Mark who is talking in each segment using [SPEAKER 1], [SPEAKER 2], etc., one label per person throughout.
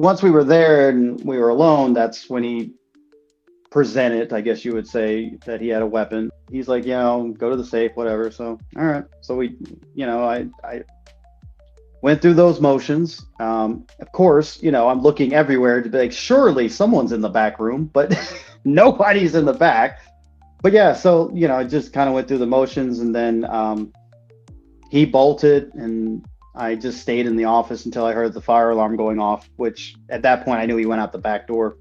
[SPEAKER 1] once we were there and we were alone, that's when he presented, I guess you would say, that he had a weapon. He's like, go to the safe, whatever. So, all right. So I went through those motions. Of course, I'm looking everywhere to be like, surely someone's in the back room, but nobody's in the back. But yeah, so, I just kind of went through the motions, and then he bolted, and I just stayed in the office until I heard the fire alarm going off, which at that point I knew he went out the back door.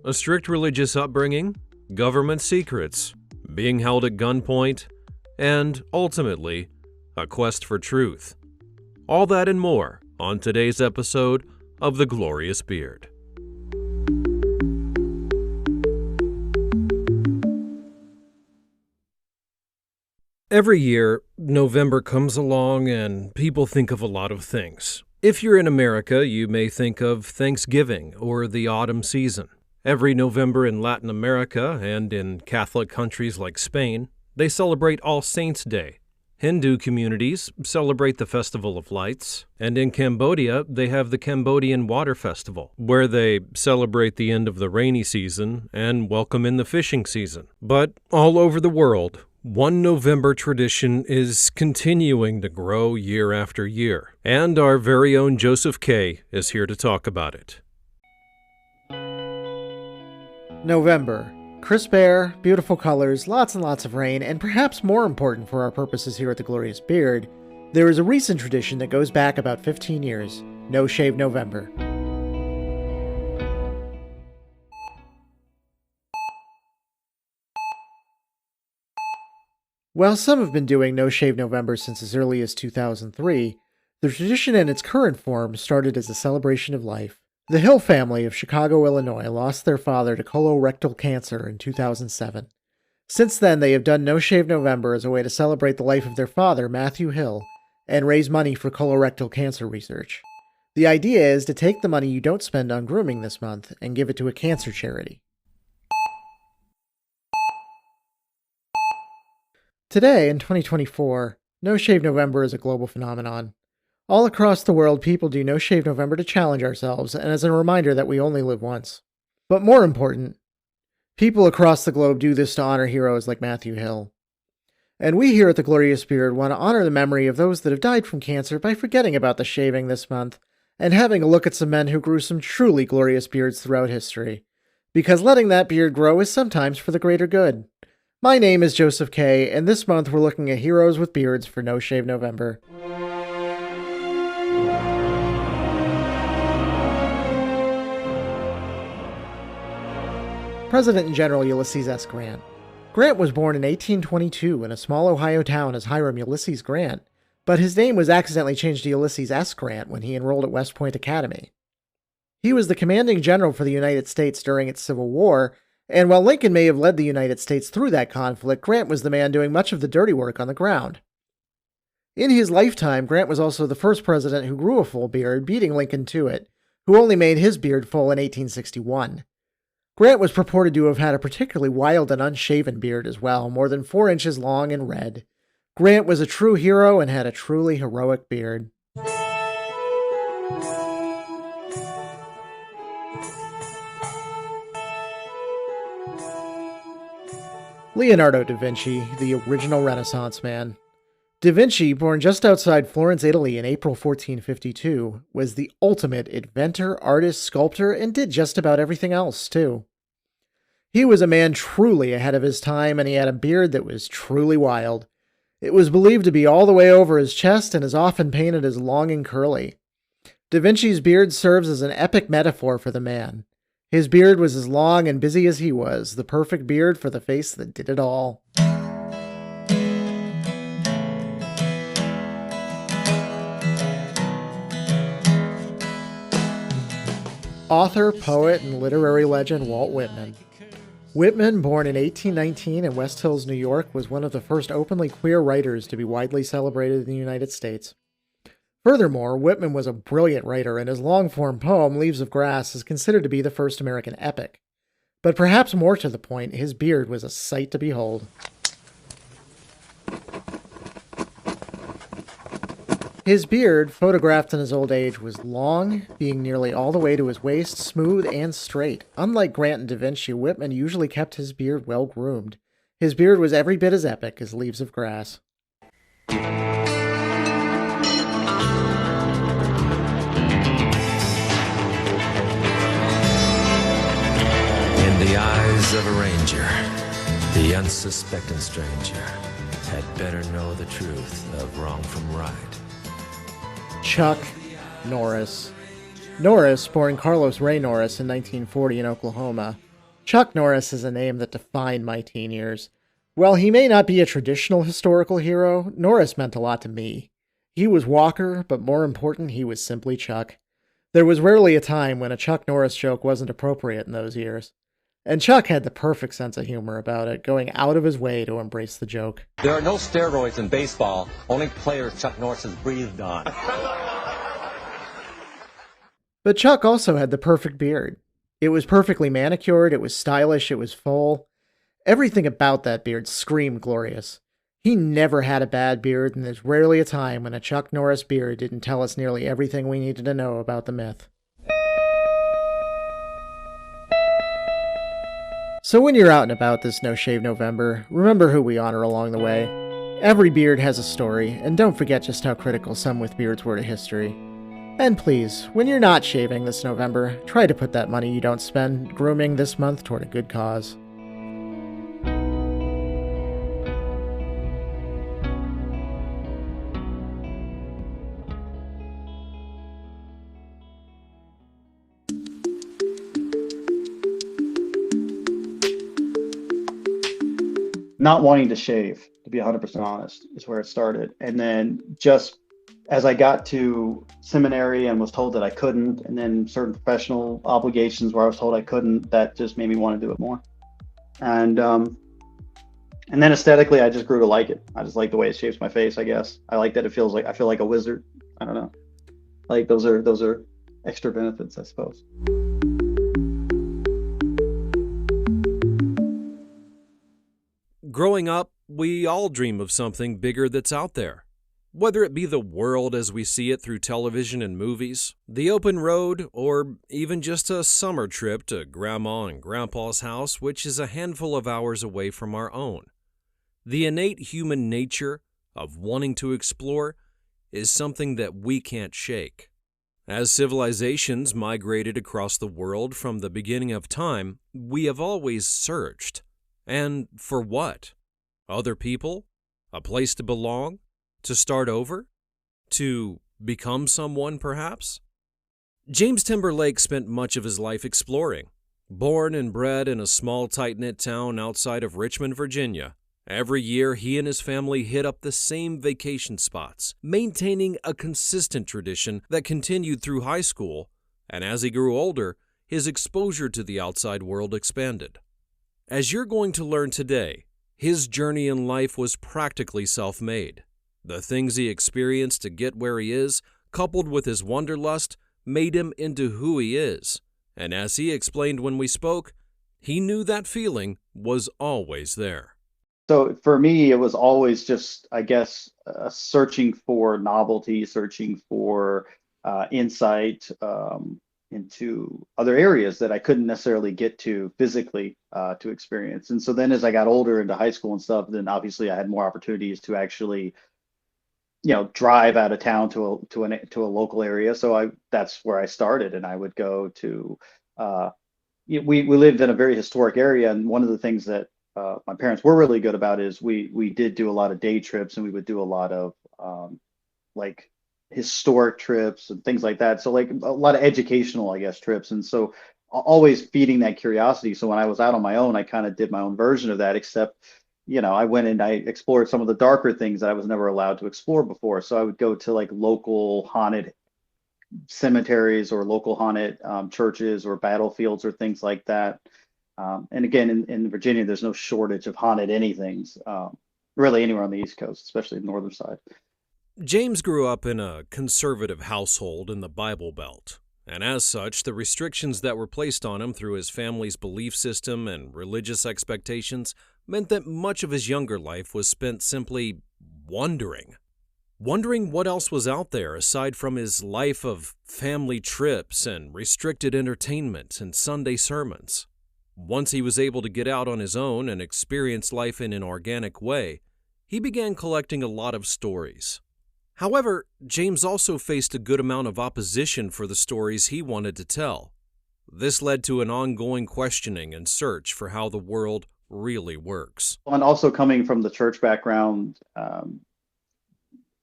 [SPEAKER 2] A strict religious upbringing, government secrets, being held at gunpoint, and, ultimately, a quest for truth. All that and more on today's episode of The Glorious Beard. Every year, November comes along and people think of a lot of things. If you're in America, you may think of Thanksgiving or the autumn season. Every November in Latin America and in Catholic countries like Spain, they celebrate All Saints' Day. Hindu communities celebrate the Festival of Lights, and in Cambodia, they have the Cambodian Water Festival, where they celebrate the end of the rainy season and welcome in the fishing season. But all over the world, one November tradition is continuing to grow year after year, and our very own Joseph K. is here to talk about it.
[SPEAKER 3] November. Crisp air, beautiful colors, lots and lots of rain, and perhaps more important for our purposes here at the Glorious Beard, there is a recent tradition that goes back about 15 years, No Shave November. While some have been doing No Shave November since as early as 2003, the tradition in its current form started as a celebration of life. The Hill family of Chicago, Illinois lost their father to colorectal cancer in 2007. Since then, they have done No Shave November as a way to celebrate the life of their father, Matthew Hill, and raise money for colorectal cancer research. The idea is to take the money you don't spend on grooming this month and give it to a cancer charity. Today, in 2024, No Shave November is a global phenomenon. All across the world, people do No Shave November to challenge ourselves and as a reminder that we only live once. But more important, people across the globe do this to honor heroes like Matthew Hill. And we here at the Glorious Beard want to honor the memory of those that have died from cancer by forgetting about the shaving this month and having a look at some men who grew some truly glorious beards throughout history. Because letting that beard grow is sometimes for the greater good. My name is Joseph K., and this month we're looking at heroes with beards for No Shave November. President and General Ulysses S. Grant. Grant was born in 1822 in a small Ohio town as Hiram Ulysses Grant, but his name was accidentally changed to Ulysses S. Grant when he enrolled at West Point Academy. He was the commanding general for the United States during its Civil War, and while Lincoln may have led the United States through that conflict, Grant was the man doing much of the dirty work on the ground. In his lifetime, Grant was also the first president who grew a full beard, beating Lincoln to it, who only made his beard full in 1861. Grant was purported to have had a particularly wild and unshaven beard as well, more than 4 inches long and red. Grant was a true hero and had a truly heroic beard. Leonardo da Vinci, the original Renaissance man. Da Vinci, born just outside Florence, Italy in April 1452, was the ultimate inventor, artist, sculptor, and did just about everything else, too. He was a man truly ahead of his time, and he had a beard that was truly wild. It was believed to be all the way over his chest and is often painted as long and curly. Da Vinci's beard serves as an epic metaphor for the man. His beard was as long and busy as he was, the perfect beard for the face that did it all. Author, poet, and literary legend Walt Whitman. Whitman, born in 1819 in West Hills, New York, was one of the first openly queer writers to be widely celebrated in the United States. Furthermore, Whitman was a brilliant writer, and his long-form poem, Leaves of Grass, is considered to be the first American epic. But perhaps more to the point, his beard was a sight to behold. His beard, photographed in his old age, was long, being nearly all the way to his waist, smooth and straight. Unlike Grant and Da Vinci, Whitman usually kept his beard well groomed. His beard was every bit as epic as Leaves of Grass.
[SPEAKER 4] In the eyes of a ranger, the unsuspecting stranger had better know the truth of wrong from right.
[SPEAKER 3] Chuck Norris. Norris, born Carlos Ray Norris in 1940 in Oklahoma. Chuck Norris is a name that defined my teen years. While he may not be a traditional historical hero, Norris meant a lot to me. He was Walker, but more important, he was simply Chuck. There was rarely a time when a Chuck Norris joke wasn't appropriate in those years. And Chuck had the perfect sense of humor about it, going out of his way to embrace the joke.
[SPEAKER 5] There are no steroids in baseball, only players Chuck Norris has breathed on.
[SPEAKER 3] But Chuck also had the perfect beard. It was perfectly manicured, it was stylish, it was full. Everything about that beard screamed glorious. He never had a bad beard, and there's rarely a time when a Chuck Norris beard didn't tell us nearly everything we needed to know about the myth. So when you're out and about this No Shave November, remember who we honor along the way. Every beard has a story, and don't forget just how critical some with beards were to history. And please, when you're not shaving this November, try to put that money you don't spend grooming this month toward a good cause.
[SPEAKER 1] Not wanting to shave, to be 100% honest, is where it started. And then just as I got to seminary and was told that I couldn't, and then certain professional obligations where I was told I couldn't, that just made me want to do it more. And then aesthetically, I just grew to like it. I just like the way it shapes my face, I guess. I like that it feels like I feel like a wizard. I don't know. Like those are extra benefits, I suppose.
[SPEAKER 2] Growing up, we all dream of something bigger that's out there. Whether it be the world as we see it through television and movies, the open road, or even just a summer trip to Grandma and Grandpa's house, which is a handful of hours away from our own. The innate human nature of wanting to explore is something that we can't shake. As civilizations migrated across the world from the beginning of time, we have always searched. And for what? Other people? A place to belong? To start over? To become someone, perhaps? James Timberlake spent much of his life exploring. Born and bred in a small, tight-knit town outside of Richmond, Virginia, every year he and his family hit up the same vacation spots, maintaining a consistent tradition that continued through high school, and as he grew older, his exposure to the outside world expanded. As you're going to learn today, his journey in life was practically self-made. The things he experienced to get where he is, coupled with his wanderlust, made him into who he is. And as he explained when we spoke, he knew that feeling was always there.
[SPEAKER 1] So for me, it was always just, I guess, searching for novelty, searching for insight, into other areas that I couldn't necessarily get to physically to experience. And so then as I got older into high school and stuff, then obviously I had more opportunities to actually, drive out of town to a local area. So that's where I started, and I would go to, we lived in a very historic area. And one of the things that my parents were really good about is we did do a lot of day trips, and we would do a lot of like historic trips and things like that. So like a lot of educational, I guess, trips. And so always feeding that curiosity. So when I was out on my own, I kind of did my own version of that, except, I went and I explored some of the darker things that I was never allowed to explore before. So I would go to like local haunted cemeteries or local haunted churches or battlefields or things like that. And again, in Virginia, there's no shortage of haunted anythings, really anywhere on the East Coast, especially the northern side.
[SPEAKER 2] James grew up in a conservative household in the Bible Belt, and as such, the restrictions that were placed on him through his family's belief system and religious expectations meant that much of his younger life was spent simply wondering. wondering what else was out there aside from his life of family trips and restricted entertainment and Sunday sermons. Once he was able to get out on his own and experience life in an organic way, he began collecting a lot of stories. However, James also faced a good amount of opposition for the stories he wanted to tell. This led to an ongoing questioning and search for how the world really works.
[SPEAKER 1] And also coming from the church background,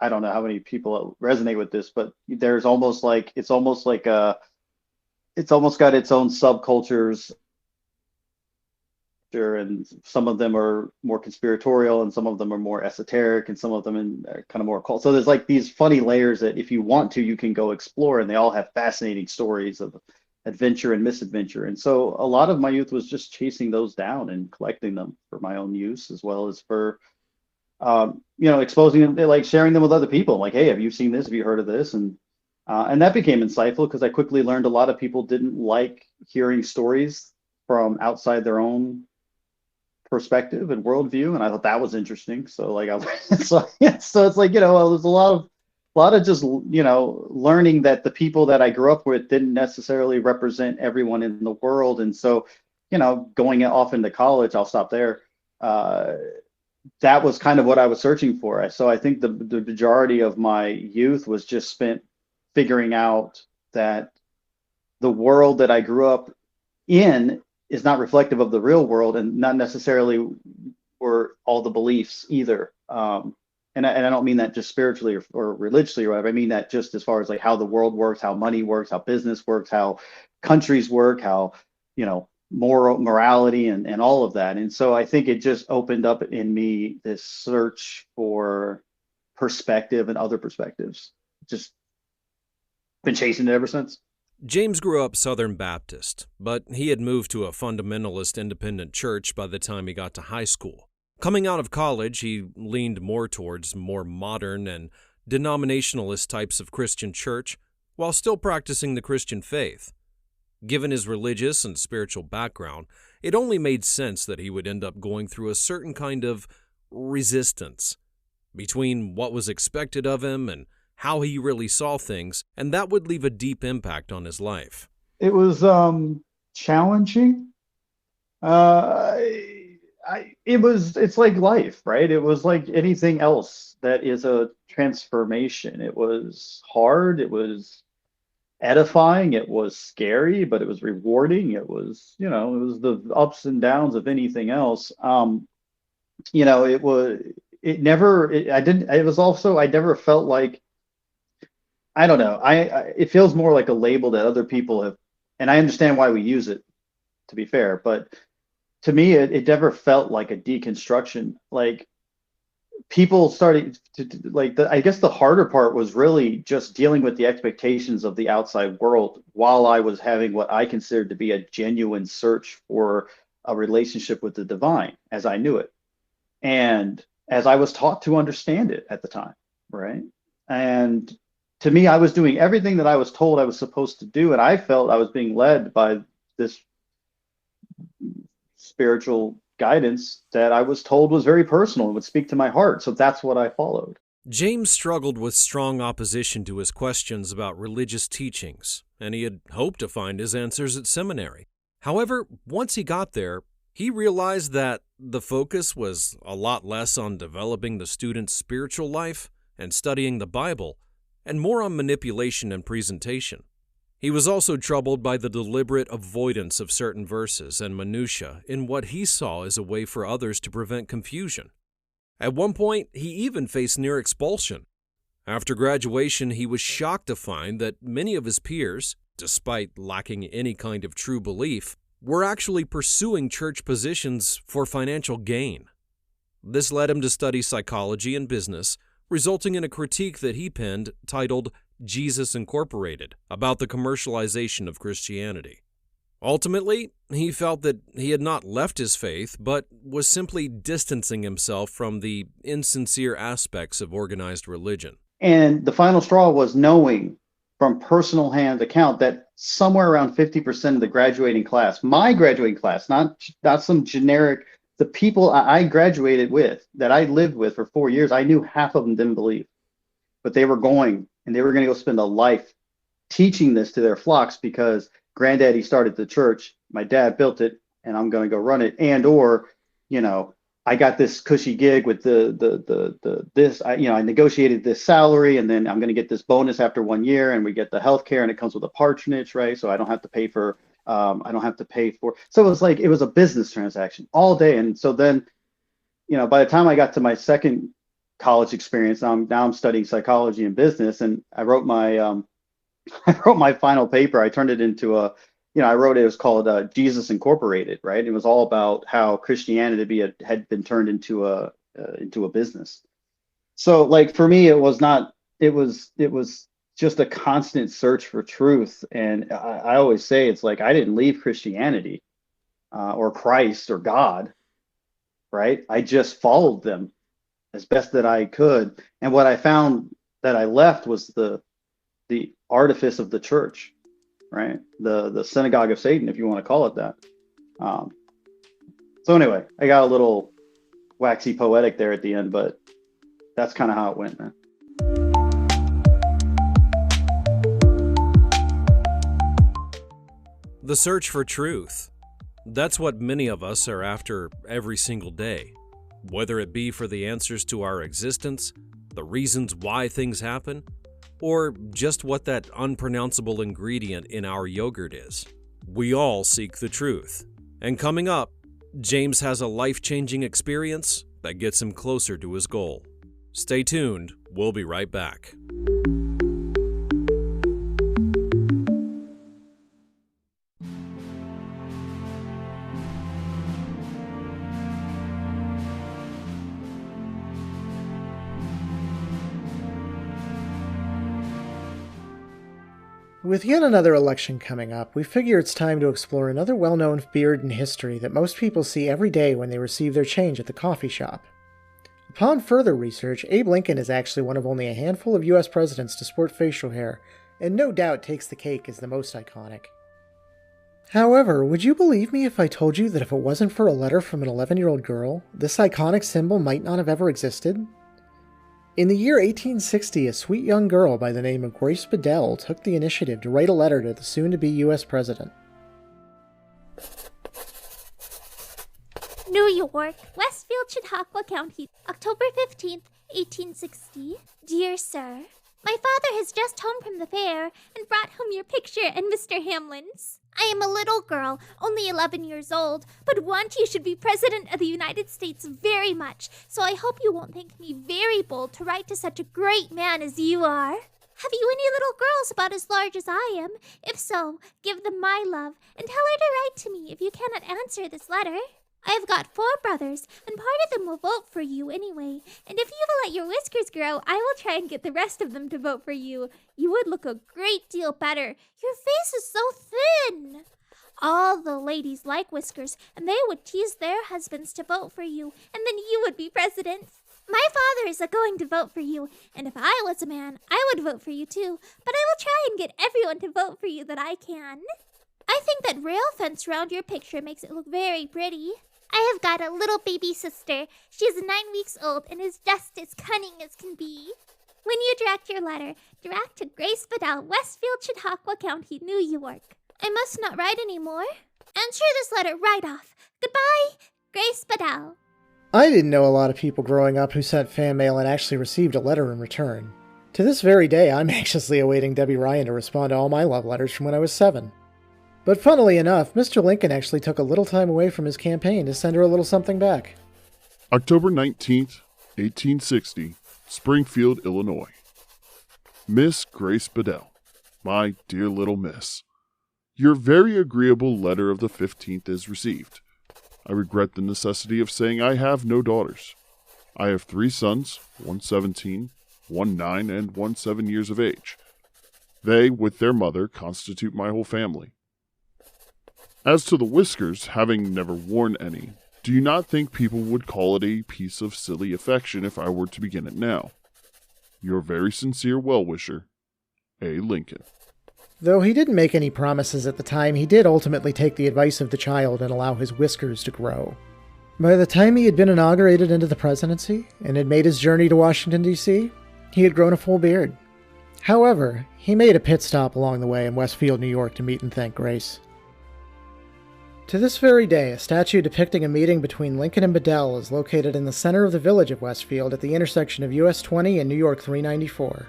[SPEAKER 1] I don't know how many people resonate with this, but there's almost like it's almost got its own subcultures, and some of them are more conspiratorial and some of them are more esoteric and some of them are kind of more occult. So there's like these funny layers that if you want to, you can go explore, and they all have fascinating stories of adventure and misadventure. And so a lot of my youth was just chasing those down and collecting them for my own use, as well as for exposing them, like sharing them with other people. Like, hey, have you seen this? Have you heard of this? And that became insightful because I quickly learned a lot of people didn't like hearing stories from outside their own perspective and worldview, and I thought that was interesting. So like, so it's like, there's a lot of just learning that the people that I grew up with didn't necessarily represent everyone in the world. And so, going off into college, I'll stop there. That was kind of what I was searching for. So I think the majority of my youth was just spent figuring out that the world that I grew up in is not reflective of the real world, and not necessarily were all the beliefs either. And I don't mean that just spiritually or religiously or whatever. I mean that just as far as like how the world works, how money works, how business works, how countries work, how, morality and all of that. And so I think it just opened up in me this search for perspective and other perspectives. Just been chasing it ever since.
[SPEAKER 2] James grew up Southern Baptist, but he had moved to a fundamentalist independent church by the time he got to high school. Coming out of college, he leaned more towards more modern and denominationalist types of Christian church while still practicing the Christian faith. Given his religious and spiritual background, it only made sense that he would end up going through a certain kind of resistance between what was expected of him and how he really saw things, and that would leave a deep impact on his life.
[SPEAKER 1] It was challenging. It's like life, right? It was like anything else that is a transformation. It was hard, it was edifying, it was scary, but it was rewarding. It was, it was the ups and downs of anything else. I never felt like, I don't know. It feels more like a label that other people have, and I understand why we use it, to be fair, but to me, it never felt like a deconstruction. Like people started to I guess the harder part was really just dealing with the expectations of the outside world while I was having what I considered to be a genuine search for a relationship with the divine as I knew it. And as I was taught to understand it at the time, right? And to me, I was doing everything that I was told I was supposed to do, and I felt I was being led by this spiritual guidance that I was told was very personal and would speak to my heart. So that's what I followed.
[SPEAKER 2] James struggled with strong opposition to his questions about religious teachings, and he had hoped to find his answers at seminary. However, once he got there, he realized that the focus was a lot less on developing the student's spiritual life and studying the Bible, and more on manipulation and presentation. He was also troubled by the deliberate avoidance of certain verses and minutiae in what he saw as a way for others to prevent confusion. At one point, he even faced near expulsion. After graduation, he was shocked to find that many of his peers, despite lacking any kind of true belief, were actually pursuing church positions for financial gain. This led him to study psychology and business, resulting in a critique that he penned titled Jesus Incorporated, about the commercialization of Christianity. Ultimately, he felt that he had not left his faith, but was simply distancing himself from the insincere aspects of organized religion.
[SPEAKER 1] And the final straw was knowing from personal hand account that somewhere around 50% of the graduating class, my graduating class, not some generic, the people I graduated with, that I lived with for 4 years, I knew half of them didn't believe. but they were going to go spend a life teaching this to their flocks because granddaddy started the church, my dad built it, and I'm going to go run it. And, or, I got this cushy gig with I negotiated this salary, and then I'm going to get this bonus after 1 year, and we get the healthcare, and it comes with a patronage, right? So I don't have to pay for, so it was a business transaction all day. And so then, by the time I got to my second college experience, now I'm studying psychology and business, and I wrote my, I wrote my final paper. I turned it into it was called Jesus Incorporated, right? It was all about how Christianity had been turned into a business. So like for me, it was just a constant search for truth. And I always say, it's like, I didn't leave Christianity or Christ or God, right? I just followed them as best that I could. And what I found that I left was the artifice of the church, right? The synagogue of Satan, if you want to call it that. So anyway, I got a little waxy poetic there at the end, but that's kind of how it went, man.
[SPEAKER 2] The search for truth. That's what many of us are after every single day. Whether it be for the answers to our existence, the reasons why things happen, or just what that unpronounceable ingredient in our yogurt is. We all seek the truth. And coming up, James has a life-changing experience that gets him closer to his goal. Stay tuned, we'll be right back.
[SPEAKER 3] With yet another election coming up, we figure it's time to explore another well-known beard in history that most people see every day when they receive their change at the coffee shop. Upon further research, Abe Lincoln is actually one of only a handful of US presidents to sport facial hair, and no doubt takes the cake as the most iconic. However, would you believe me if I told you that if it wasn't for a letter from an 11-year-old girl, this iconic symbol might not have ever existed? In the year 1860, a sweet young girl by the name of Grace Bedell took the initiative to write a letter to the soon-to-be U.S. president.
[SPEAKER 6] New York, Westfield, Chautauqua County, October 15th, 1860. Dear Sir, my father has just home from the fair and brought home your picture and Mr. Hamlin's. I am a little girl, only 11 years old, but want you should be President of the United States very much, so I hope you won't think me very bold to write to such a great man as you are. Have you any little girls about as large as I am? If so, give them my love, and tell her to write to me if you cannot answer this letter. I have got 4 brothers, and part of them will vote for you anyway, and if you will let your whiskers grow, I will try and get the rest of them to vote for you. You would look a great deal better. Your face is so thin. All the ladies like whiskers, and they would tease their husbands to vote for you, and then you would be president. My father is going to vote for you, and if I was a man, I would vote for you too, but I will try and get everyone to vote for you that I can. I think that rail fence round your picture makes it look very pretty. I have got a little baby sister. She is 9 weeks old and is just as cunning as can be. When you direct your letter, direct to Grace Bedell, Westfield, Chautauqua County, New York. I must not write any more. Answer this letter right off. Goodbye, Grace Bedell.
[SPEAKER 3] I didn't know a lot of people growing up who sent fan mail and actually received a letter in return. To this very day, I'm anxiously awaiting Debbie Ryan to respond to all my love letters from when I was 7. But funnily enough, Mr. Lincoln actually took a little time away from his campaign to send her a little something back.
[SPEAKER 7] October 19th, 1860, Springfield, Illinois. Miss Grace Bedell, my dear little miss. Your very agreeable letter of the 15th is received. I regret the necessity of saying I have no daughters. I have 3 sons, one 17, one 9, and one 7 years of age. They, with their mother, constitute my whole family. As to the whiskers, having never worn any, do you not think people would call it a piece of silly affection if I were to begin it now? Your very sincere well-wisher, A. Lincoln.
[SPEAKER 3] Though he didn't make any promises at the time, he did ultimately take the advice of the child and allow his whiskers to grow. By the time he had been inaugurated into the presidency and had made his journey to Washington, D.C., he had grown a full beard. However, he made a pit stop along the way in Westfield, New York to meet and thank Grace. To this very day, a statue depicting a meeting between Lincoln and Bedell is located in the center of the village of Westfield at the intersection of US 20 and New York 394.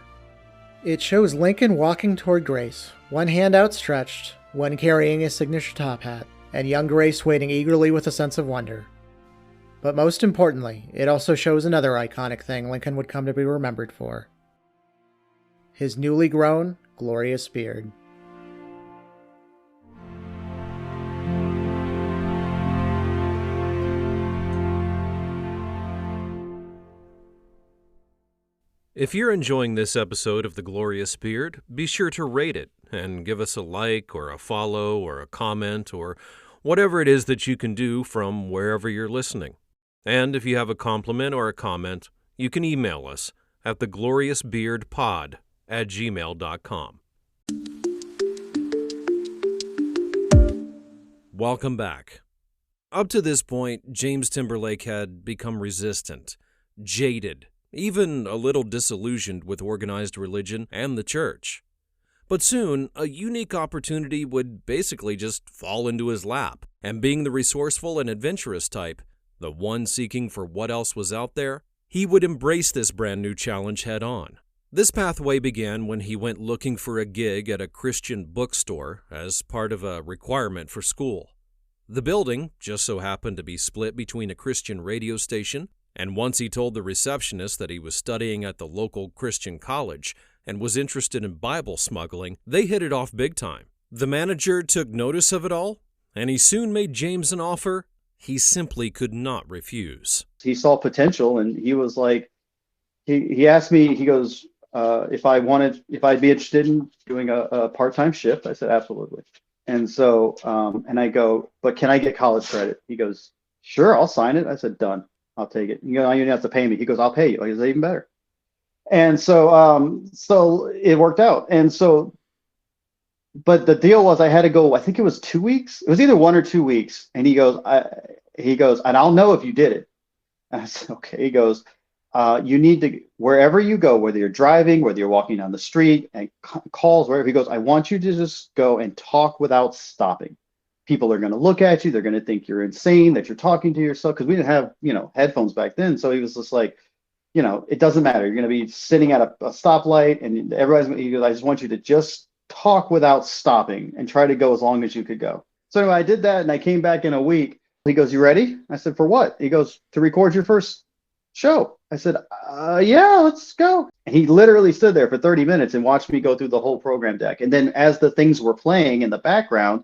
[SPEAKER 3] It shows Lincoln walking toward Grace, one hand outstretched, one carrying his signature top hat, and young Grace waiting eagerly with a sense of wonder. But most importantly, it also shows another iconic thing Lincoln would come to be remembered for: his newly grown, glorious beard.
[SPEAKER 2] If you're enjoying this episode of The Glorious Beard, be sure to rate it and give us a like or a follow or a comment or whatever it is that you can do from wherever you're listening. And if you have a compliment or a comment, you can email us at thegloriousbeardpod@gmail.com. Welcome back. Up to this point, James Timberlake had become resistant, jaded, even a little disillusioned with organized religion and the church. But soon, a unique opportunity would basically just fall into his lap, and being the resourceful and adventurous type, the one seeking for what else was out there, he would embrace this brand new challenge head on. This pathway began when he went looking for a gig at a Christian bookstore as part of a requirement for school. The building just so happened to be split between a Christian radio station, and once he told the receptionist that he was studying at the local Christian college and was interested in Bible smuggling, they hit it off big time. The manager took notice of it all, and he soon made James an offer he simply could not refuse.
[SPEAKER 1] He saw potential, and he was like, he asked me, he goes, if I'd be interested in doing a part-time shift. I said, absolutely. And so, and I go, but can I get college credit? He goes, sure, I'll sign it. I said, done. I'll take it. You don't have to pay me. He goes, I'll pay you. I said, even better. And so, so it worked out. And so, but the deal was I had to go, I think it was 2 weeks. It was either 1 or 2 weeks. And he goes, and I'll know if you did it. And I said, okay. He goes, you need to, wherever you go, whether you're driving, whether you're walking down the street and calls, wherever, he goes, I want you to just go and talk without stopping. People are going to look at you. They're going to think you're insane, that you're talking to yourself, because we didn't have, headphones back then. So he was just like, it doesn't matter. You're going to be sitting at a stoplight and he goes, I just want you to just talk without stopping and try to go as long as you could go. So anyway, I did that and I came back in a week. He goes, you ready? I said, for what? He goes, to record your first show. I said, yeah, let's go. And he literally stood there for 30 minutes and watched me go through the whole program deck. And then as the things were playing in the background,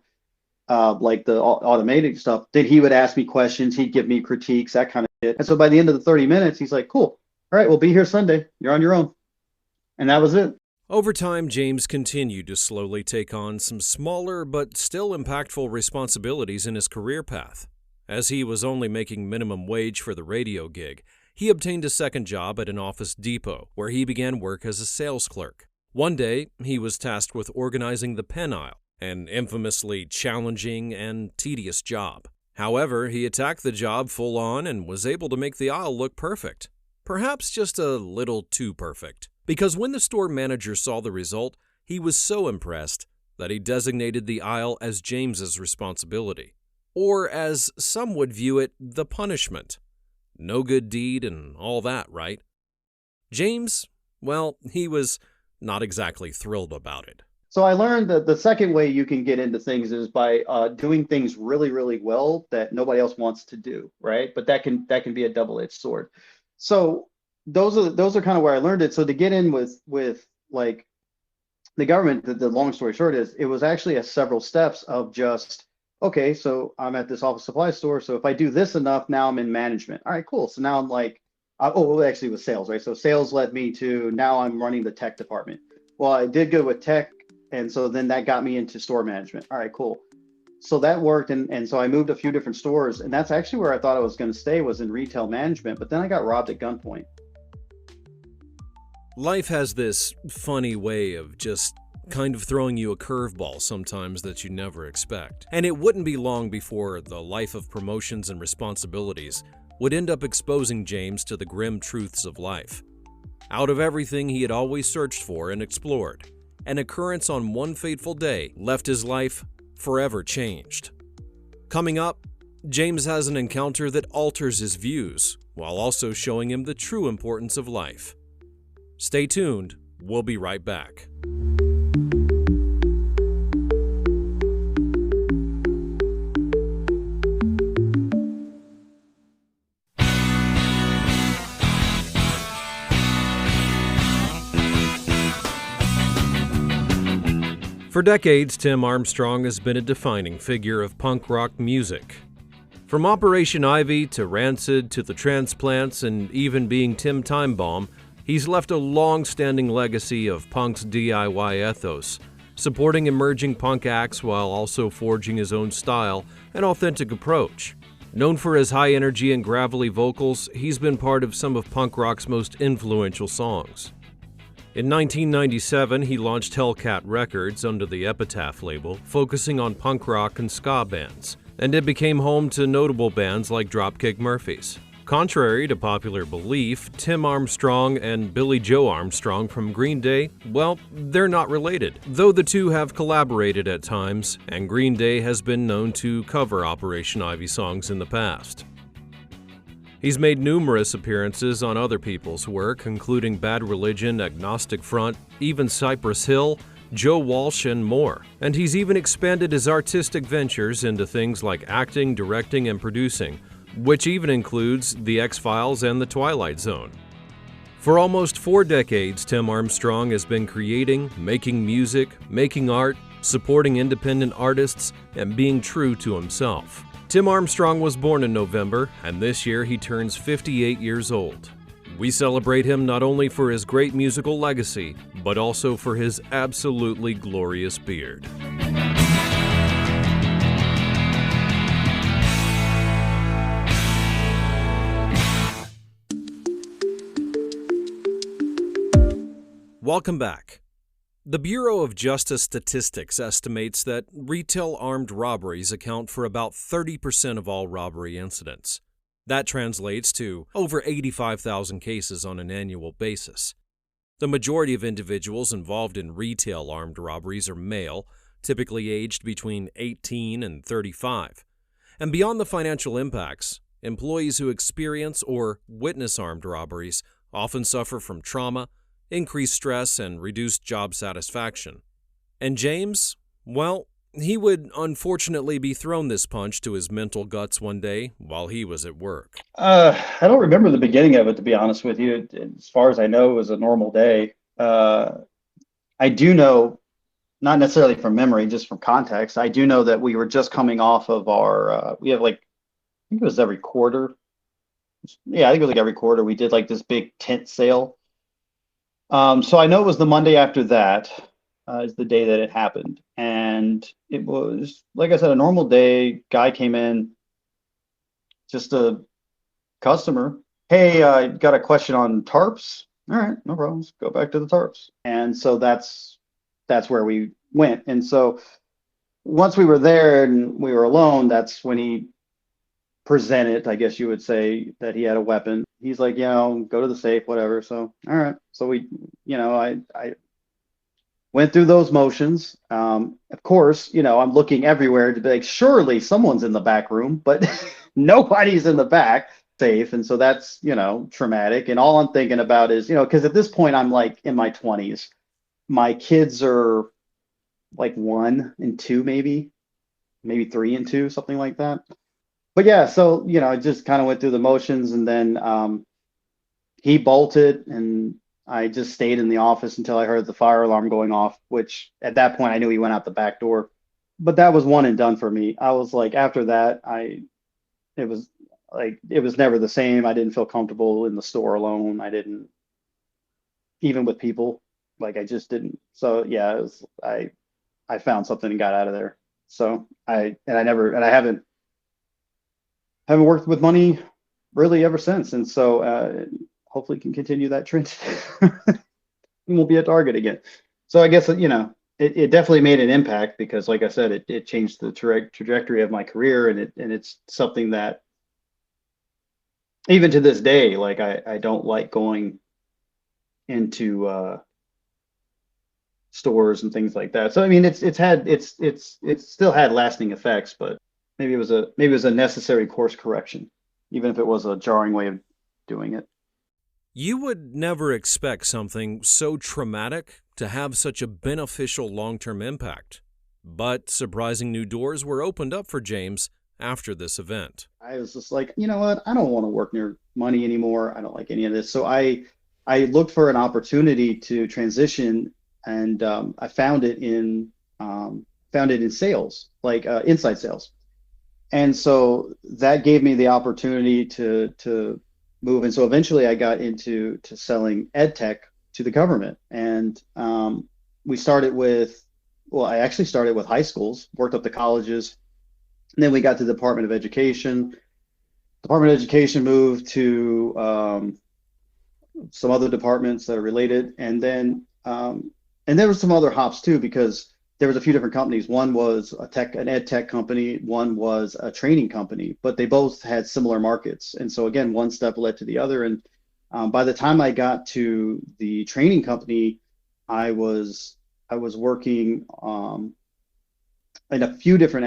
[SPEAKER 1] like the automated stuff, then he would ask me questions. He'd give me critiques, that kind of shit. And so by the end of the 30 minutes, he's like, cool. All right, we'll be here Sunday. You're on your own. And that was it.
[SPEAKER 2] Over time, James continued to slowly take on some smaller but still impactful responsibilities in his career path. As he was only making minimum wage for the radio gig, he obtained a second job at an office depot, where he began work as a sales clerk. One day, he was tasked with organizing the pen aisle, an infamously challenging and tedious job. However, he attacked the job full on and was able to make the aisle look perfect. Perhaps just a little too perfect, because when the store manager saw the result, he was so impressed that he designated the aisle as James's responsibility. Or as some would view it, the punishment. No good deed and all that, right? James, well, he was not exactly thrilled about it.
[SPEAKER 1] So I learned that the second way you can get into things is by doing things really, really well that nobody else wants to do, right? But that can be a double-edged sword. So those are kind of where I learned it. So to get in with like the government, the long story short is it was actually several steps of just, okay, so I'm at this office supply store. So if I do this enough, now I'm in management. All right, cool. So now I'm like, actually it was sales, right? So sales led me to now I'm running the tech department. Well, I did good with tech. And so then that got me into store management. All right, cool. So that worked. And so I moved a few different stores. And that's actually where I thought I was going to stay, was in retail management. But then I got robbed at gunpoint.
[SPEAKER 2] Life has this funny way of just kind of throwing you a curveball sometimes that you never expect. And it wouldn't be long before the life of promotions and responsibilities would end up exposing James to the grim truths of life. Out of everything he had always searched for and explored, an occurrence on one fateful day left his life forever changed. Coming up, James has an encounter that alters his views, while also showing him the true importance of life. Stay tuned, we'll be right back. For decades, Tim Armstrong has been a defining figure of punk rock music. From Operation Ivy to Rancid to the Transplants and even being Tim Timebomb, he's left a long-standing legacy of punk's DIY ethos, supporting emerging punk acts while also forging his own style and authentic approach. Known for his high energy and gravelly vocals, he's been part of some of punk rock's most influential songs. In 1997, he launched Hellcat Records under the Epitaph label, focusing on punk rock and ska bands, and it became home to notable bands like Dropkick Murphys. Contrary to popular belief, Tim Armstrong and Billy Joe Armstrong from Green Day, well, they're not related, though the two have collaborated at times, and Green Day has been known to cover Operation Ivy songs in the past. He's made numerous appearances on other people's work, including Bad Religion, Agnostic Front, even Cypress Hill, Joe Walsh, and more. And he's even expanded his artistic ventures into things like acting, directing, and producing, which even includes The X-Files and The Twilight Zone. For almost 4 decades, Tim Armstrong has been creating, making music, making art, supporting independent artists, and being true to himself. Tim Armstrong was born in November, and this year he turns 58 years old. We celebrate him not only for his great musical legacy, but also for his absolutely glorious beard. Welcome back. The Bureau of Justice Statistics estimates that retail armed robberies account for about 30% of all robbery incidents. That translates to over 85,000 cases on an annual basis. The majority of individuals involved in retail armed robberies are male, typically aged between 18 and 35. And beyond the financial impacts, employees who experience or witness armed robberies often suffer from trauma, increased stress, and reduced job satisfaction. And James, well, he would unfortunately be thrown this punch to his mental guts one day while he was at work.
[SPEAKER 1] I don't remember the beginning of it, to be honest with you. As far as I know, it was a normal day. I do know, not necessarily from memory, just from context, I do know that we were just coming off of our, we have like, I think it was every quarter. Yeah, I think it was like every quarter we did like this big tent sale. So I know it was the Monday after that is the day that it happened. And it was, like I said, a normal day. Guy came in, just a customer. Hey, I got a question on tarps. All right, no problems. Go back to the tarps. And so that's where we went. And so once we were there and we were alone, that's when he presented, I guess you would say, that he had a weapon. He's like, go to the safe, whatever. So, all right. So we, I went through those motions. Of course, I'm looking everywhere to be like, surely someone's in the back room, but nobody's in the back safe. And so that's, traumatic. And all I'm thinking about is, because at this point I'm like in my 20s. My kids are like 1 and 2, maybe 3 and 2, something like that. But yeah, so, I just kind of went through the motions, and then he bolted, and I just stayed in the office until I heard the fire alarm going off, which at that point I knew he went out the back door. But that was one and done for me. I was like, after that, it was never the same. I didn't feel comfortable in the store alone. I didn't, even with people, like I just didn't. So yeah, I found something and got out of there. So I haven't worked with money really ever since. And so hopefully can continue that trend and we'll be a target again. So I guess, it definitely made an impact because, like I said, it changed the trajectory of my career. And it's something that even to this day, like I don't like going into stores and things like that. So I mean, it's still had lasting effects, but maybe it was a necessary course correction, even if it was a jarring way of doing it.
[SPEAKER 2] You would never expect something so traumatic to have such a beneficial long-term impact. But surprising new doors were opened up for James after this event.
[SPEAKER 1] I was just like, you know what? I don't want to work near money anymore. I don't like any of this. So I looked for an opportunity to transition, and I found it in sales, like inside sales. And so that gave me the opportunity to move. And so eventually I got into selling ed tech to the government. And we started with, well, I actually started with high schools, worked up to colleges, and then we got to the Department of Education. Department of Education moved to some other departments that are related, and there were some other hops too, because there was a few different companies. One was an ed tech company, one was a training company, but they both had similar markets. And so again, one step led to the other. And by the time I got to the training company, I was working in a few different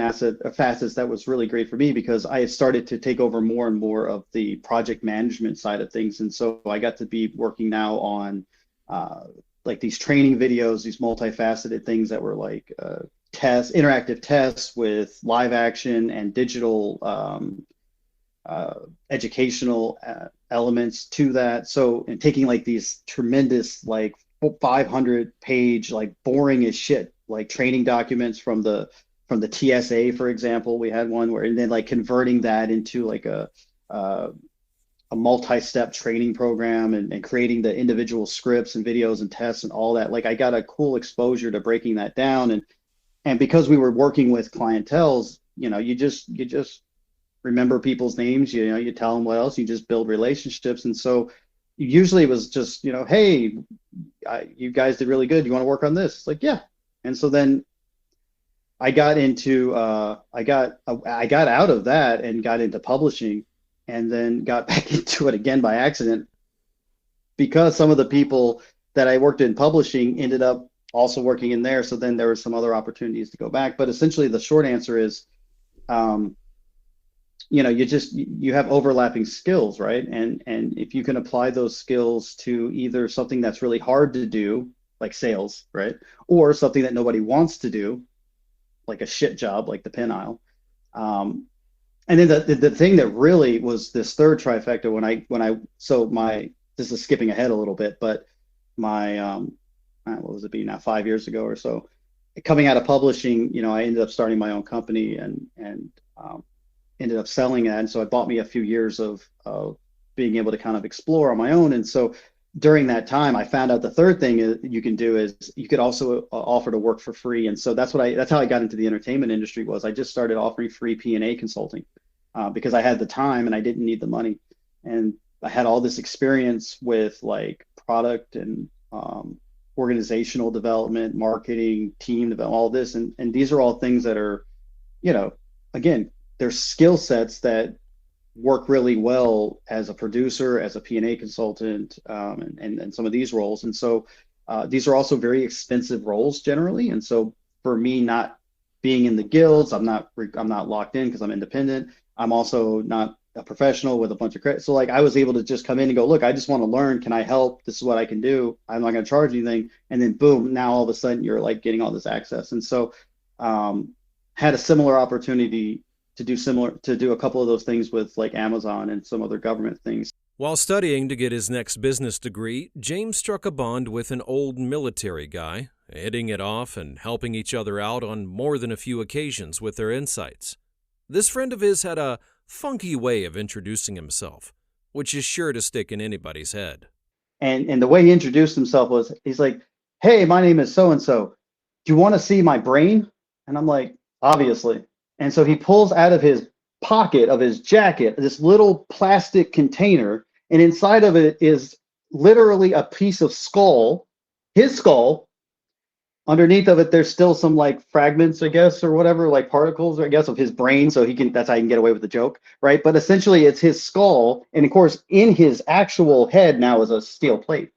[SPEAKER 1] facets that was really great for me, because I had started to take over more and more of the project management side of things. And so I got to be working now on like these training videos, these multifaceted things that were like interactive tests with live action and digital educational elements to that. So, and taking like these tremendous, like 500-page, like boring as shit, like training documents from the TSA, for example. We had one where, and then like converting that into like a multi-step training program, and creating the individual scripts and videos and tests and all that. Like I got a cool exposure to breaking that down. And because we were working with clienteles, you just remember people's names, you tell them what else, you just build relationships. And so usually it was just, hey, you guys did really good. You want to work on this? It's like, yeah. And so then I got into, I got out of that and got into publishing, and then got back into it again by accident, because some of the people that I worked in publishing ended up also working in there. So then there were some other opportunities to go back. But essentially the short answer is, you have overlapping skills, right? And if you can apply those skills to either something that's really hard to do, like sales, right? Or something that nobody wants to do, like a shit job, like the pin aisle. And then the thing that really was this third trifecta this is skipping ahead a little bit, but my what was it be now, 5 years ago or so, coming out of publishing, I ended up starting my own company, and ended up selling it. And so it bought me a few years of being able to kind of explore on my own. And so during that time, I found out the third thing you can do is you could also offer to work for free. And so that's how I got into the entertainment industry. Was I just started offering free P&A consulting because I had the time and I didn't need the money. And I had all this experience with like product and organizational development, marketing, team development, all this. And these are all things that are, again, they're skill sets that work really well as a producer, as a P&A consultant, and some of these roles. And so these are also very expensive roles generally. And so for me, not being in the guilds, I'm not locked in because I'm independent. I'm also not a professional with a bunch of credit. So like I was able to just come in and go, look, I just want to learn. Can I help? This is what I can do. I'm not going to charge anything. And then boom, now all of a sudden you're like getting all this access. And so had a similar opportunity to do a couple of those things with like Amazon and some other government things.
[SPEAKER 2] While studying to get his next business degree, James struck a bond with an old military guy, hitting it off and helping each other out on more than a few occasions with their insights. This friend of his had a funky way of introducing himself, which is sure to stick in anybody's head.
[SPEAKER 1] And the way he introduced himself was, he's like, hey, my name is so-and-so. Do you want to see my brain? And I'm like, obviously. And so he pulls out of his pocket of his jacket this little plastic container, and inside of it is literally a piece of skull, his skull. Underneath of it, there's still some like fragments, I guess, or whatever, like particles, I guess, of his brain. So that's how he can get away with the joke, right? But essentially it's his skull. And of course, in his actual head now is a steel plate.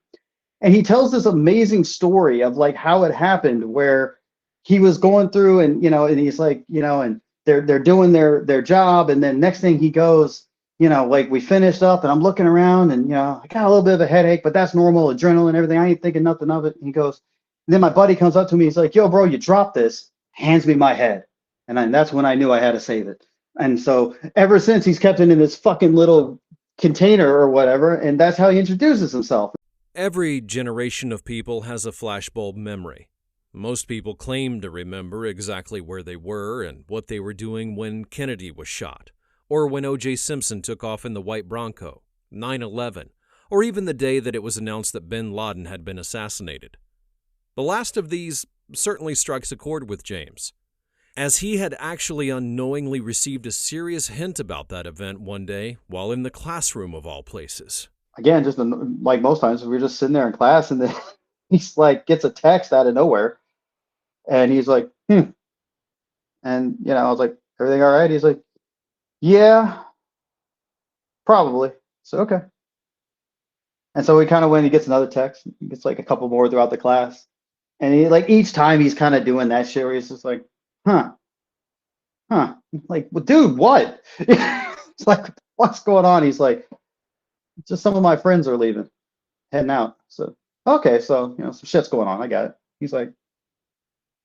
[SPEAKER 1] And he tells this amazing story of like how it happened, where he was going through and, and he's like, and they're doing their job. And then next thing he goes, like we finished up and I'm looking around and, I got a little bit of a headache, but that's normal, adrenaline and everything. I ain't thinking nothing of it. And he goes, and then my buddy comes up to me. He's like, yo, bro, you dropped this, hands me my head. And that's when I knew I had to save it. And so ever since, he's kept it in this fucking little container or whatever. And that's how he introduces himself.
[SPEAKER 2] Every generation of people has a flashbulb memory. Most people claim to remember exactly where they were and what they were doing when Kennedy was shot, or when O.J. Simpson took off in the white Bronco, 9/11, or even the day that it was announced that bin Laden had been assassinated. The last of these certainly strikes a chord with James, as he had actually unknowingly received a serious hint about that event one day while in the classroom of all places.
[SPEAKER 1] Again, just like most times, we were just sitting there in class, and then he's like, gets a text out of nowhere, and he's like, and I was like, everything all right? He's like, yeah, probably. So okay. And so we kind of, when he gets another text, he gets like a couple more throughout the class, and he, like, each time he's kind of doing that shit where he's just like, huh, like, well, dude, what? It's like, what's going on? He's like, just some of my friends are leaving, heading out. So, okay, so, some shit's going on. I got it. He's like,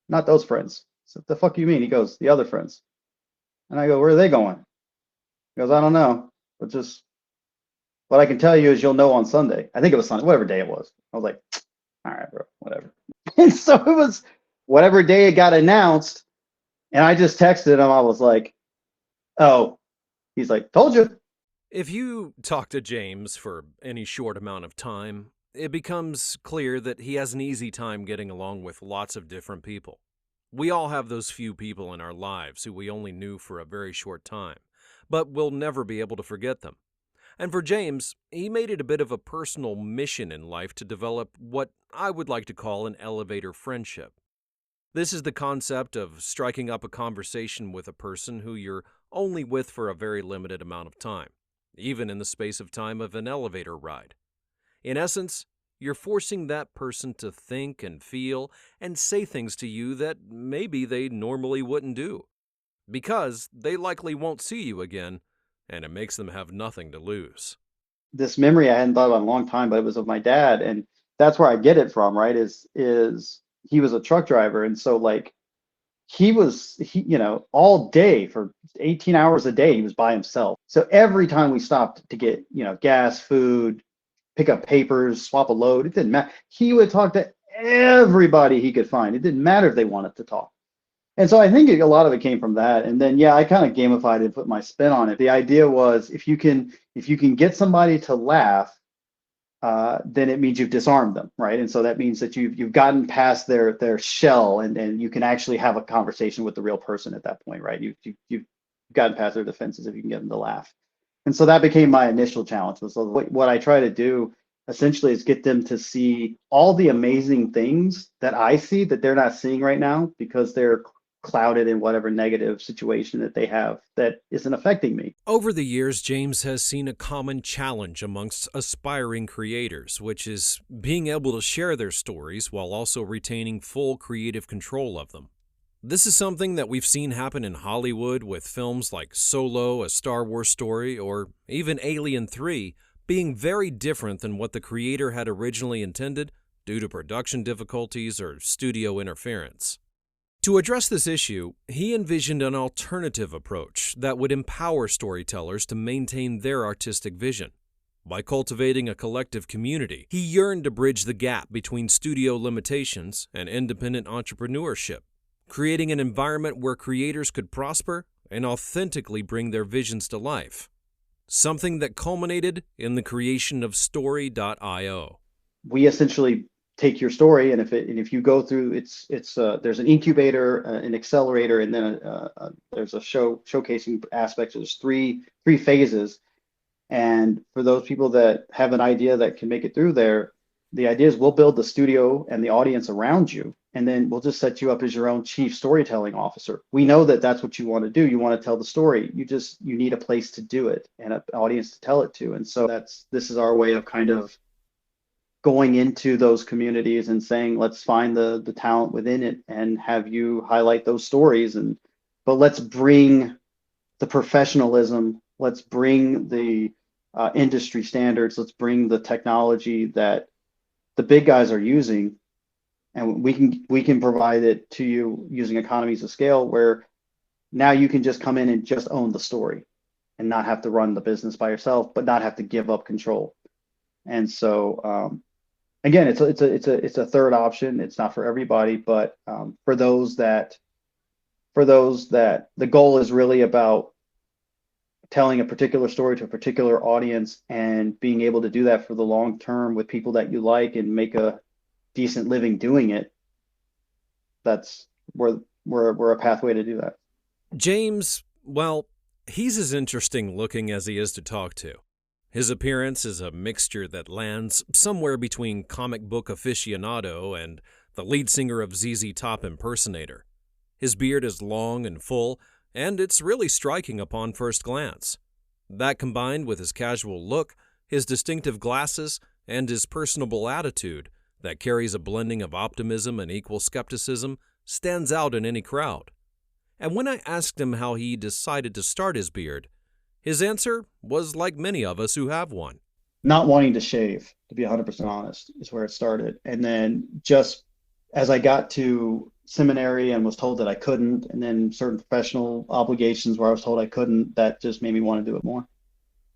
[SPEAKER 1] not those friends. So, what the fuck you mean? He goes, the other friends. And I go, where are they going? He goes, I don't know. But just, what I can tell you is you'll know on Sunday. I think it was Sunday, whatever day it was. I was like, all right, bro, whatever. And so it was whatever day it got announced. And I just texted him. I was like, oh, he's like, told you.
[SPEAKER 2] If you talk to James for any short amount of time, it becomes clear that he has an easy time getting along with lots of different people. We all have those few people in our lives who we only knew for a very short time, but we'll never be able to forget them. And for James, he made it a bit of a personal mission in life to develop what I would like to call an elevator friendship. This is the concept of striking up a conversation with a person who you're only with for a very limited amount of time, even in the space of time of an elevator ride. In essence, you're forcing that person to think and feel and say things to you that maybe they normally wouldn't do, because they likely won't see you again, and it makes them have nothing to lose.
[SPEAKER 1] This memory I hadn't thought about in a long time, but it was of my dad, and that's where I get it from, right? Is he was a truck driver, and so like he all day for 18 hours a day he was by himself. So every time we stopped to get gas, food, pick up papers, swap a load, it didn't matter. He would talk to everybody he could find. It didn't matter if they wanted to talk. And so I think a lot of it came from that. And then, I kind of gamified it and put my spin on it. The idea was if you can get somebody to laugh, then it means you've disarmed them, right? And so that means that you've gotten past their shell, and you can actually have a conversation with the real person at that point, right? You've gotten past their defenses if you can get them to laugh. And so that became my initial challenge. Was what I try to do essentially is get them to see all the amazing things that I see that they're not seeing right now because they're clouded in whatever negative situation that they have that isn't affecting me.
[SPEAKER 2] Over the years, James has seen a common challenge amongst aspiring creators, which is being able to share their stories while also retaining full creative control of them. This is something that we've seen happen in Hollywood with films like Solo, A Star Wars Story, or even Alien 3, being very different than what the creator had originally intended due to production difficulties or studio interference. To address this issue, he envisioned an alternative approach that would empower storytellers to maintain their artistic vision. By cultivating a collective community, he yearned to bridge the gap between studio limitations and independent entrepreneurship, creating an environment where creators could prosper and authentically bring their visions to life. Something that culminated in the creation of Story.io.
[SPEAKER 1] We essentially take your story, and if you go through there's an incubator, an accelerator, and then there's a showcasing aspect. So there's three phases, and for those people that have an idea that can make it through there, the idea is we'll build the studio and the audience around you, and then we'll just set you up as your own chief storytelling officer. We know that that's what you want to do. You want to tell the story. You need a place to do it and an audience to tell it to. And so this is our way of kind of going into those communities and saying, let's find the talent within it and have you highlight those stories. But let's bring the professionalism, let's bring the industry standards, let's bring the technology that the big guys are using, and we can provide it to you using economies of scale, where now you can just come in and just own the story and not have to run the business by yourself, but not have to give up control. And so again, it's a third option. It's not for everybody, but for those that the goal is really about telling a particular story to a particular audience and being able to do that for the long term with people that you like and make a decent living doing it, that's we're a pathway to do that.
[SPEAKER 2] James, well, he's as interesting looking as he is to talk to. His appearance is a mixture that lands somewhere between comic book aficionado and the lead singer of ZZ Top impersonator. His beard is long and full, and it's really striking upon first glance. That, combined with his casual look, his distinctive glasses, and his personable attitude that carries a blending of optimism and equal skepticism, stands out in any crowd. And when I asked him how he decided to start his beard, his answer was like many of us who have one.
[SPEAKER 1] Not wanting to shave, to be 100% honest, is where it started. And then just as I got to seminary and was told that I couldn't, and then certain professional obligations where I was told I couldn't, that just made me want to do it more.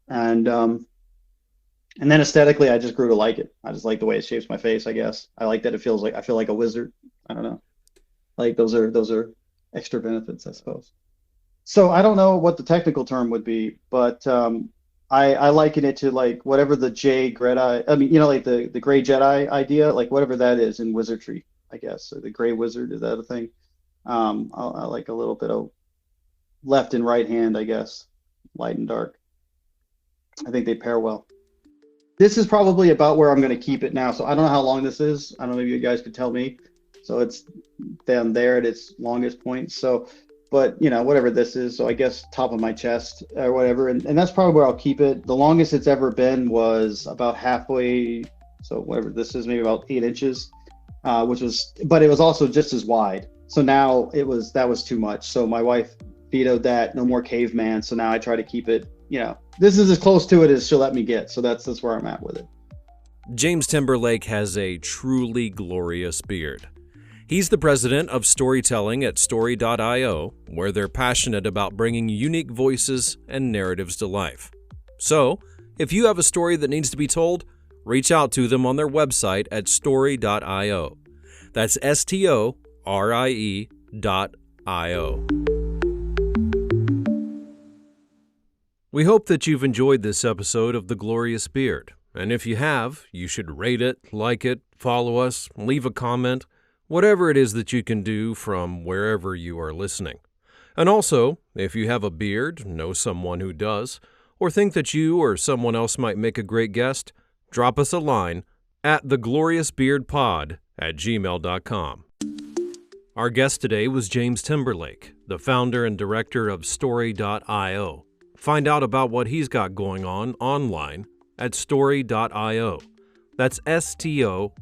[SPEAKER 1] And then aesthetically, I just grew to like it. I just like the way it shapes my face, I guess. I like that it feels like I feel like a wizard. I don't know. Like those are extra benefits, I suppose. So I don't know what the technical term would be, but I liken it to like whatever the like the gray Jedi idea, like whatever that is in wizardry, I guess. Or the gray wizard, is that a thing? I like a little bit of left and right hand, I guess, light and dark. I think they pair well. This is probably about where I'm going to keep it now. So I don't know how long this is. I don't know if you guys could tell me. So it's down there at its longest point. So, but whatever this is, so I guess top of my chest or whatever. And that's probably where I'll keep it. The longest it's ever been was about halfway. So whatever this is, maybe about 8 inches, but it was also just as wide. So now that was too much. So my wife vetoed that, no more caveman. So now I try to keep it, this is as close to it as she'll let me get. So that's where I'm at with it.
[SPEAKER 2] James Timberlake has a truly glorious beard. He's the president of storytelling at story.io, where they're passionate about bringing unique voices and narratives to life. So, if you have a story that needs to be told, reach out to them on their website at story.io. That's STORIE.io. We hope that you've enjoyed this episode of The Glorious Beard, and if you have, you should rate it, like it, follow us, leave a comment, whatever it is that you can do from wherever you are listening. And also, if you have a beard, know someone who does, or think that you or someone else might make a great guest, drop us a line at thegloriousbeardpod@gmail.com. Our guest today was James Timberlake, the founder and director of story.io. Find out about what he's got going on online at story.io. That's STORIE.io.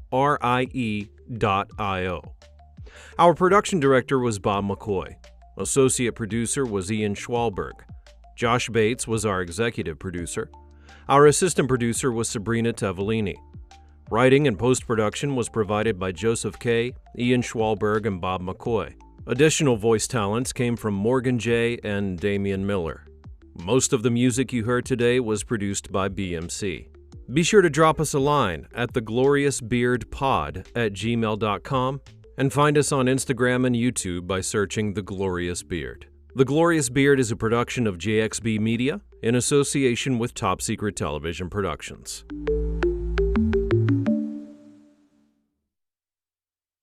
[SPEAKER 2] Our production director was Bob McCoy. Associate producer was Ian Schwalberg. Josh Bates was our executive producer. Our assistant producer was Sabrina Tavellini. Writing and post-production was provided by Joseph Kay, Ian Schwalberg, and Bob McCoy. Additional voice talents came from Morgan J. and Damian Miller. Most of the music you heard today was produced by BMC. Be sure to drop us a line at thegloriousbeardpod@gmail.com and find us on Instagram and YouTube by searching The Glorious Beard. The Glorious Beard is a production of JXB Media in association with Top Secret Television Productions.